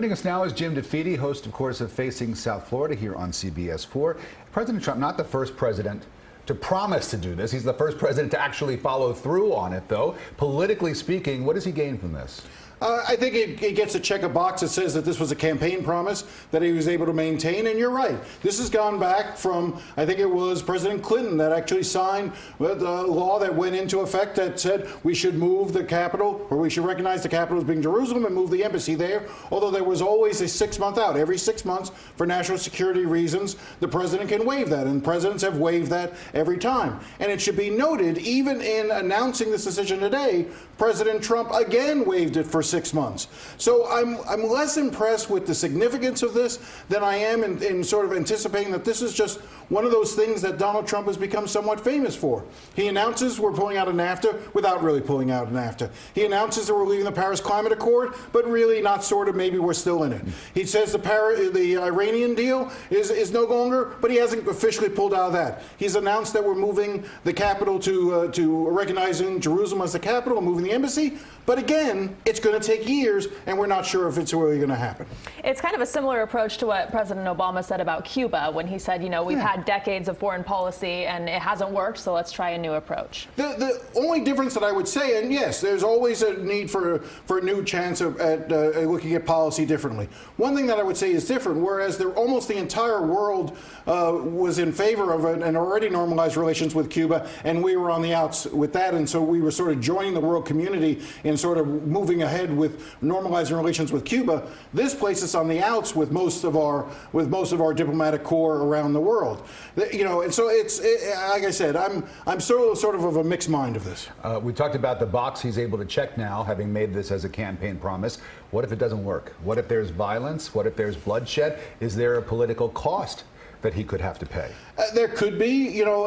Joining us now is Jim DeFede, host, of course, of Facing South Florida here on CBS 4. President Trump, not the first president to promise to do this. He's the first president to actually follow through on it, though. Politically speaking, what does he gain from this? I think he gets to check a box that says that this was a campaign promise that he was able to maintain, and you're right. This has gone back from, I think it was President Clinton that actually signed the law that went into effect that said we should move the capital, or we should recognize the capital as being Jerusalem and move the embassy there, although there was always a 6-month out. Every 6 months, for national security reasons, the president can waive that, and presidents have waived that every time. And it should be noted, even in announcing this decision today, President Trump again waived it for 6 months. So I'm less impressed with the significance of this than I am in sort of anticipating that this is just one of those things that Donald Trump has become somewhat famous for. He announces we're pulling out of NAFTA without really pulling out of NAFTA. He announces that we're leaving the Paris Climate Accord, but really not sort of, maybe we're still in it. He says the Iranian deal is no longer, but he hasn't officially pulled out of that. He's announced that we're moving the capital to recognizing Jerusalem as the capital and moving the embassy, but again, it's going to take years, and we're not sure if it's really going to happen. It's kind of a similar approach to what President Obama said about Cuba when he said, you know, we've had decades of foreign policy and it hasn't worked, so let's try a new approach. The only difference that I would say, and yes, there's always a need for a new chance at looking at policy differently. One thing that I would say is different, whereas almost the entire world was in favor of an already normalized relations with Cuba, and we were on the outs with that, and so we were sort of joining the world community in sort of moving ahead with normalizing relations with Cuba. This places us on the outs with most of our diplomatic corps around the world. You know, and so it's like I said, I'm sort of a mixed mind of this. We talked about the box he's able to check now, having made this as a campaign promise. What if it doesn't work? What if there's violence? What if there's bloodshed? Is there a political cost that he could have to pay? There could be. You know,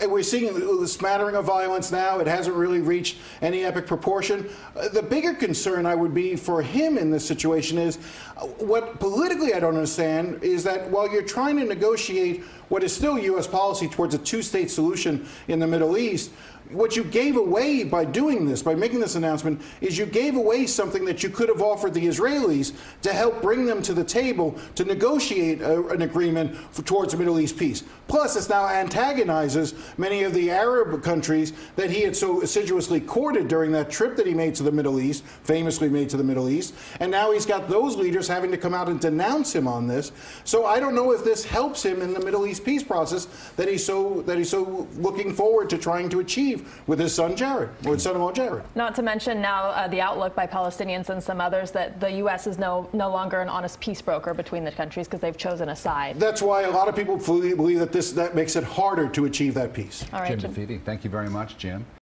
we're seeing a smattering of violence now. It hasn't really reached any epic proportion. The bigger concern I would be for him in this situation is what politically I don't understand is that while you're trying to negotiate what is still U.S. policy towards a two-state solution in the Middle East, what you gave away by doing this, by making this announcement, is you gave away something that you could have offered the Israelis to help bring them to the table to negotiate an agreement towards a Middle East peace. Plus, it now antagonizes many of the Arab countries that he had so assiduously courted during that trip that he made to the Middle East, famously made to the Middle East, and now he's got those leaders having to come out and denounce him on this. So I don't know if this helps him in the Middle East peace process that he's so looking forward to trying to achieve with his son Jared, or his son-in-law Jared. Not to mention now the outlook by Palestinians and some others that the U.S. is no longer an honest peace broker between the countries because they've chosen a side. That's why a lot of people believe that that makes it harder to achieve that peace. All right, Jim DeFede, thank you very much, Jim.